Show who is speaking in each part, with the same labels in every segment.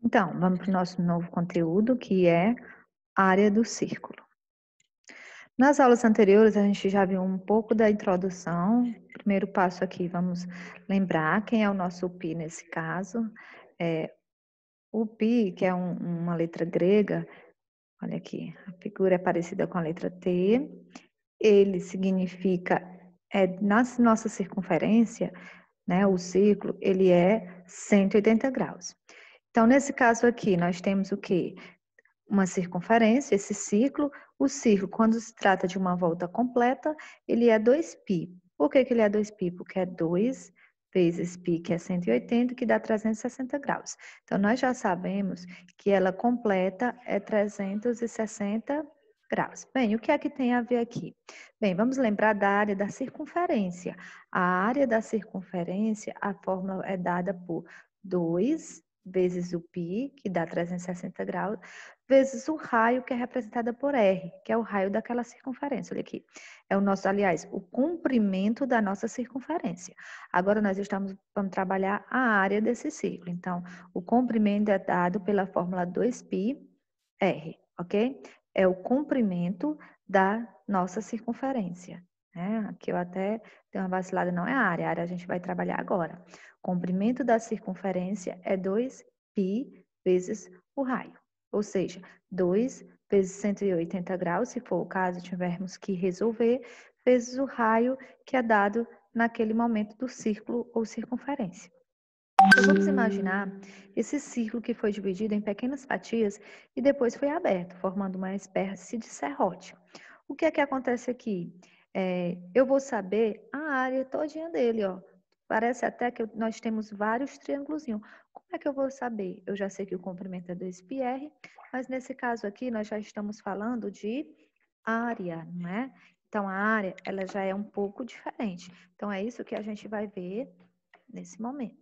Speaker 1: Então, vamos para o nosso novo conteúdo, que é área do círculo. Nas aulas anteriores, a gente já viu um pouco da introdução. Primeiro passo aqui, vamos lembrar quem é o nosso π nesse caso. O π, que é uma letra grega, olha aqui, a figura é parecida com a letra T. Ele significa, na nossa circunferência, né, o círculo, ele é 180 graus. Então, nesse caso aqui, nós temos o quê? Uma circunferência, esse círculo. O círculo, quando se trata de uma volta completa, ele é 2π. Por que ele é 2π? Porque é 2 vezes π, que é 180, que dá 360 graus. Então, nós já sabemos que ela completa é 360 graus. Bem, o que é que tem a ver aqui? Bem, vamos lembrar da área da circunferência. A área da circunferência, a fórmula é dada por 2 vezes o π, que dá 360 graus, vezes o raio, que é representada por R, que é o raio daquela circunferência. Olha aqui. É o nosso, aliás, o comprimento da nossa circunferência. Agora nós vamos trabalhar a área desse círculo. Então, o comprimento é dado pela fórmula 2πr, ok? É o comprimento da nossa circunferência. Né? Aqui eu até dei uma vacilada, não é a área a gente vai trabalhar agora. Comprimento da circunferência é 2π vezes o raio. Ou seja, 2 vezes 180 graus, se for o caso, tivermos que resolver, vezes o raio que é dado naquele momento do círculo ou circunferência. Então, vamos imaginar esse círculo que foi dividido em pequenas fatias e depois foi aberto, formando uma espécie de serrote. O que é que acontece aqui? Eu vou saber a área todinha dele, ó. Parece até que nós temos vários triângulozinhos. Como é que eu vou saber? Eu já sei que o comprimento é 2πr, mas nesse caso aqui nós já estamos falando de área, não é? Então, a área, ela já é um pouco diferente. Então, é isso que a gente vai ver nesse momento.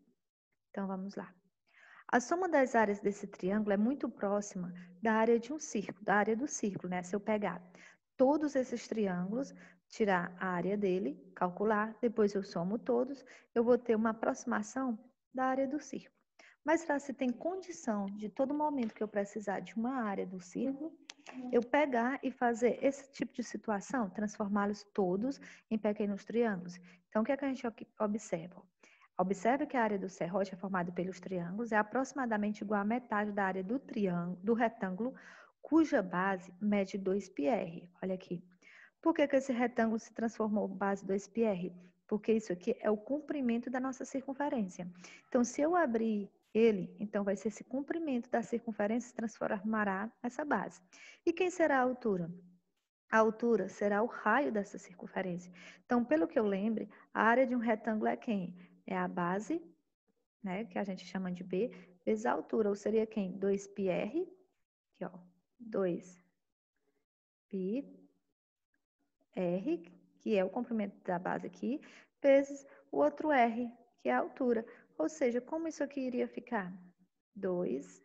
Speaker 1: Então, vamos lá. A soma das áreas desse triângulo é muito próxima da área de um círculo, da área do círculo, né? Se eu pegar todos esses triângulos, tirar a área dele, calcular, depois eu somo todos, eu vou ter uma aproximação da área do círculo. Mas será se tem condição de todo momento que eu precisar de uma área do círculo, eu pegar e fazer esse tipo de situação, transformá-los todos em pequenos triângulos? Então, o que é que a gente observa? Observe que a área do serrote é formada pelos triângulos, é aproximadamente igual à metade da área do triângulo, do retângulo, cuja base mede 2πr. Olha aqui. Por que esse retângulo se transformou em base 2πr? Porque isso aqui é o comprimento da nossa circunferência. Então, se eu abrir ele, então vai ser esse comprimento da circunferência se transformará nessa base. E quem será a altura? A altura será o raio dessa circunferência. Então, pelo que eu lembre, a área de um retângulo é quem? É a base, né, que a gente chama de B, vezes a altura, ou seria quem? 2πr, aqui ó, 2πr, que é o comprimento da base aqui, vezes o outro R, que é a altura. Ou seja, como isso aqui iria ficar? 2π,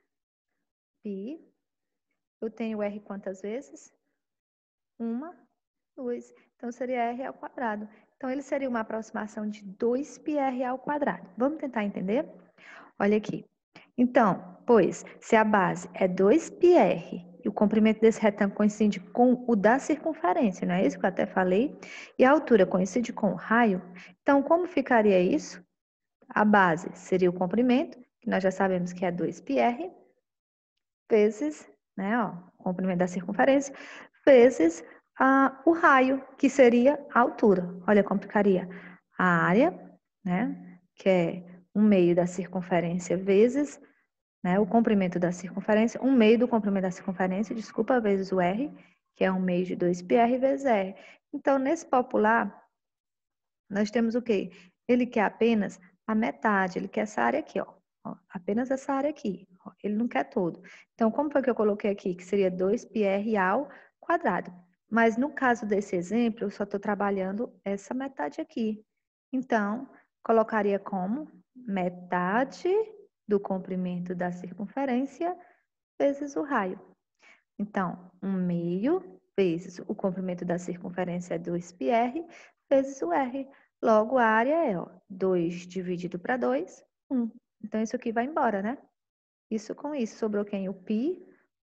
Speaker 1: eu tenho R quantas vezes? Uma, duas. Então, seria R ao quadrado. Então, ele seria uma aproximação de 2πr ao quadrado. Vamos tentar entender? Olha aqui. Então, pois, se a base é 2πr e o comprimento desse retângulo coincide com o da circunferência, não é isso que eu até falei? E a altura coincide com o raio, então como ficaria isso? A base seria o comprimento, que nós já sabemos que é 2πr, vezes, né, ó, o comprimento da circunferência, vezes o raio, que seria a altura. Olha como ficaria. A área, né, que é 1/2 da circunferência vezes, né, o comprimento da circunferência, 1/2 do comprimento da circunferência, desculpa, vezes o R, que é 1/2 de 2πr vezes R. Então, nesse popular, nós temos o quê? Ele quer apenas a metade, ele quer essa área aqui, ó. Apenas essa área aqui. Ó, ele não quer todo. Então, como foi que eu coloquei aqui? Que seria 2πr ao quadrado. Mas no caso desse exemplo, eu só estou trabalhando essa metade aqui. Então, colocaria como metade do comprimento da circunferência vezes o raio. Então, 1/2 vezes o comprimento da circunferência é 2πr vezes o R. Logo, a área é 2 dividido para 2, 1. Então, isso aqui vai embora, né? Isso com isso, sobrou quem? O π,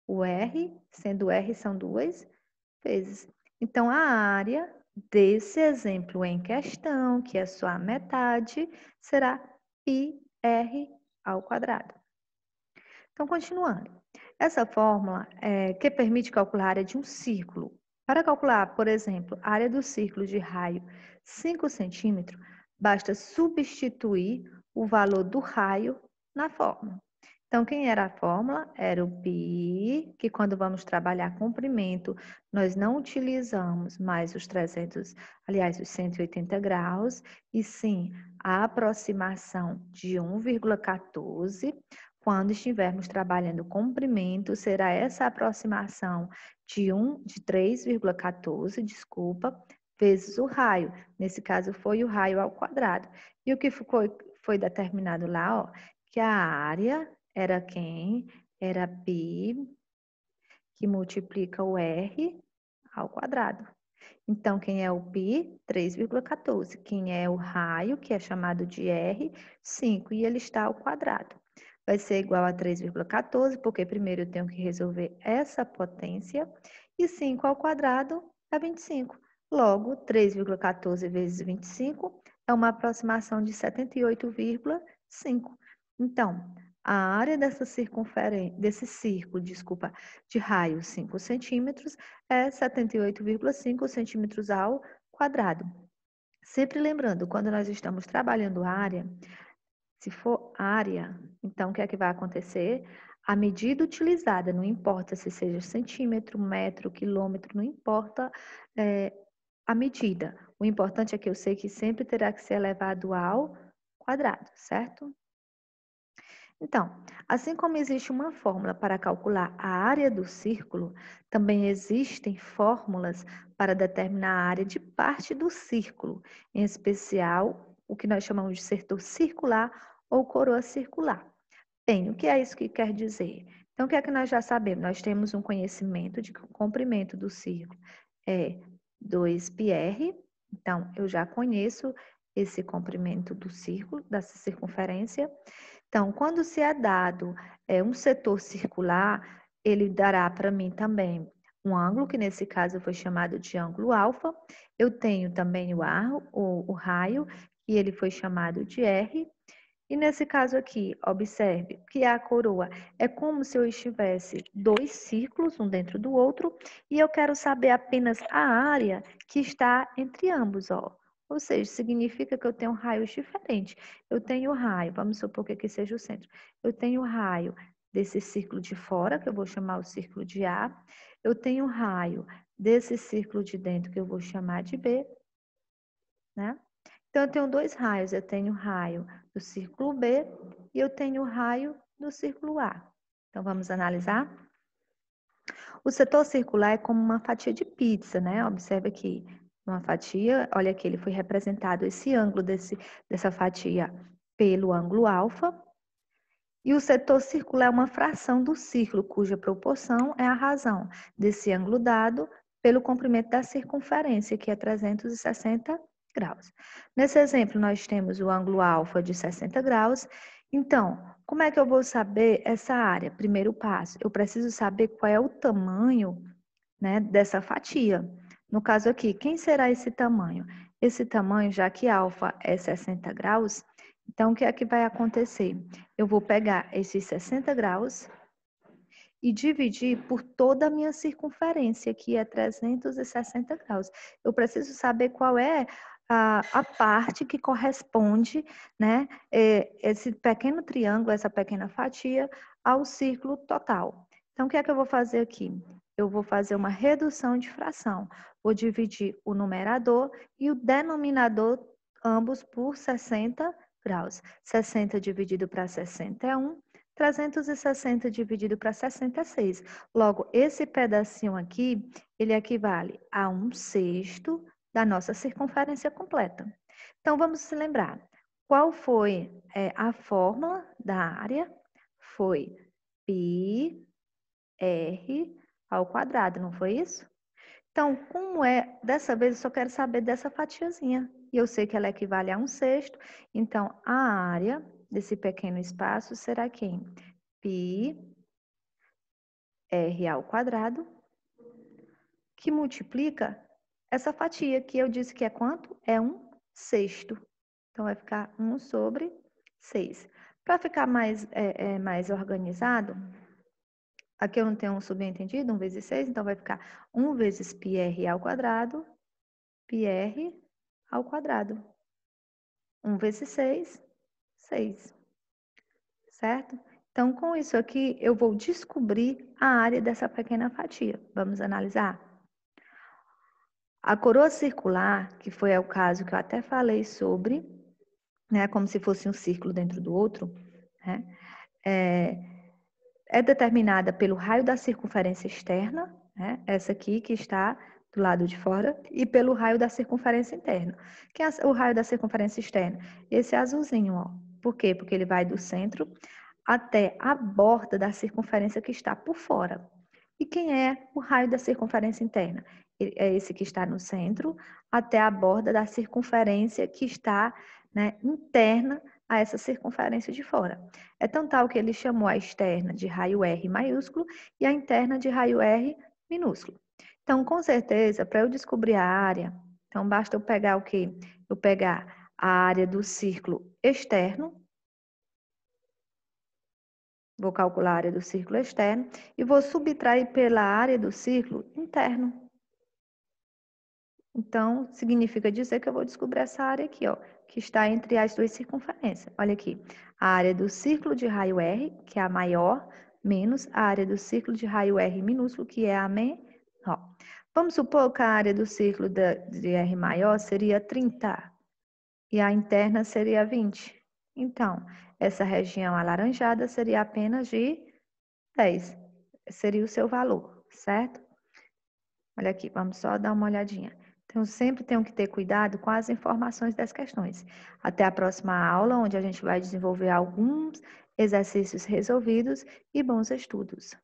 Speaker 1: o r, sendo o r são 2 vezes. Então, a área desse exemplo em questão, que é só a metade, será πr ao quadrado. Então, continuando. Essa fórmula que permite calcular a área de um círculo. Para calcular, por exemplo, a área do círculo de raio 5 centímetros, basta substituir o valor do raio na fórmula. Então, quem era a fórmula? Era o π, que quando vamos trabalhar comprimento, nós não utilizamos mais os 300, aliás, os 180 graus, e sim a aproximação de 1,14. Quando estivermos trabalhando comprimento, será essa aproximação de 3,14, desculpa, vezes o raio. Nesse caso, foi o raio ao quadrado. E o que foi determinado lá, ó, que a área era quem? Era π, que multiplica o r ao quadrado. Então, quem é o π? 3,14. Quem é o raio, que é chamado de r? 5, e ele está ao quadrado. Vai ser igual a 3,14, porque primeiro eu tenho que resolver essa potência, e 5 ao quadrado é 25. Logo, 3,14 vezes 25 é uma aproximação de 78,5. Então, a área desse círculo, de raio 5 centímetros, é 78,5 centímetros ao quadrado. Sempre lembrando, quando nós estamos trabalhando área, se for área, então o que é que vai acontecer? A medida utilizada, não importa se seja centímetro, metro, quilômetro, não importa a medida. O importante é que eu sei que sempre terá que ser elevado ao quadrado, certo? Então, assim como existe uma fórmula para calcular a área do círculo, também existem fórmulas para determinar a área de parte do círculo, em especial o que nós chamamos de setor circular ou coroa circular. Bem, o que é isso que quer dizer? Então, o que é que nós já sabemos? Nós temos um conhecimento de que o comprimento do círculo é 2πr, então eu já conheço esse comprimento do círculo, dessa circunferência. Então, quando se é dado um setor circular, ele dará para mim também um ângulo, que nesse caso foi chamado de ângulo alfa. Eu tenho também o raio, que ele foi chamado de R. E nesse caso aqui, observe que a coroa é como se eu estivesse dois círculos, um dentro do outro, e eu quero saber apenas a área que está entre ambos, ó. Ou seja, significa que eu tenho raios diferentes. Eu tenho raio, vamos supor que aqui seja o centro. Eu tenho raio desse círculo de fora, que eu vou chamar o círculo de A. Eu tenho raio desse círculo de dentro, que eu vou chamar de B, né? Então, eu tenho dois raios. Eu tenho o raio do círculo B e eu tenho o raio do círculo A. Então, vamos analisar? O setor circular é como uma fatia de pizza, né? Observe aqui, uma fatia, olha aqui, ele foi representado esse ângulo dessa fatia pelo ângulo alfa. E o setor circular é uma fração do círculo, cuja proporção é a razão desse ângulo dado pelo comprimento da circunferência, que é 360 graus. Nesse exemplo, nós temos o ângulo alfa de 60 graus. Então, como é que eu vou saber essa área? Primeiro passo, eu preciso saber qual é o tamanho, né, dessa fatia. No caso aqui, quem será esse tamanho? Esse tamanho, já que alfa é 60 graus, então o que é que vai acontecer? Eu vou pegar esses 60 graus e dividir por toda a minha circunferência, que é 360 graus. Eu preciso saber qual é a parte que corresponde, né, esse pequeno triângulo, essa pequena fatia, ao círculo total. Então, o que é que eu vou fazer aqui? Eu vou fazer uma redução de fração. Vou dividir o numerador e o denominador, ambos por 60 graus. 60 dividido para 60 é 1. 360 dividido para 66. Logo, esse pedacinho aqui, ele equivale a 1/6 da nossa circunferência completa. Então, vamos se lembrar. Qual foi a fórmula da área? Foi πr ao quadrado, não foi isso? Então, como é, dessa vez eu só quero saber dessa fatiazinha. E eu sei que ela equivale a 1/6. Então, a área desse pequeno espaço será quem? πr ao quadrado, que multiplica essa fatia, que eu disse que é quanto? É 1/6. Então, vai ficar 1/6. Para ficar mais organizado, aqui eu não tenho um subentendido, 1 vezes 6, então vai ficar 1 vezes πr ao quadrado, πr ao quadrado. 1 vezes 6, 6. Certo? Então, com isso aqui, eu vou descobrir a área dessa pequena fatia. Vamos analisar? A coroa circular, que foi o caso que eu até falei sobre, né, como se fosse um círculo dentro do outro, né, é determinada pelo raio da circunferência externa, né, essa aqui que está do lado de fora, e pelo raio da circunferência interna. Que é o raio da circunferência externa? Esse azulzinho, ó. Por quê? Porque ele vai do centro até a borda da circunferência que está por fora. E quem é o raio da circunferência interna? É esse que está no centro até a borda da circunferência que está, né, interna a essa circunferência de fora. É tão tal que ele chamou a externa de raio R maiúsculo e a interna de raio R minúsculo. Então, com certeza, para eu descobrir a área, então basta eu pegar o quê? Eu pegar a área do círculo externo, vou calcular a área do círculo externo e vou subtrair pela área do círculo interno. Então, significa dizer que eu vou descobrir essa área aqui, ó, que está entre as duas circunferências. Olha aqui, a área do círculo de raio R, que é a maior, menos a área do círculo de raio R minúsculo, que é a menor. Vamos supor que a área do círculo de R maior seria 30 e a interna seria 20. Então, essa região alaranjada seria apenas de 10. Seria o seu valor, certo? Olha aqui, vamos só dar uma olhadinha. Então, sempre tenho que ter cuidado com as informações das questões. Até a próxima aula, onde a gente vai desenvolver alguns exercícios resolvidos e bons estudos.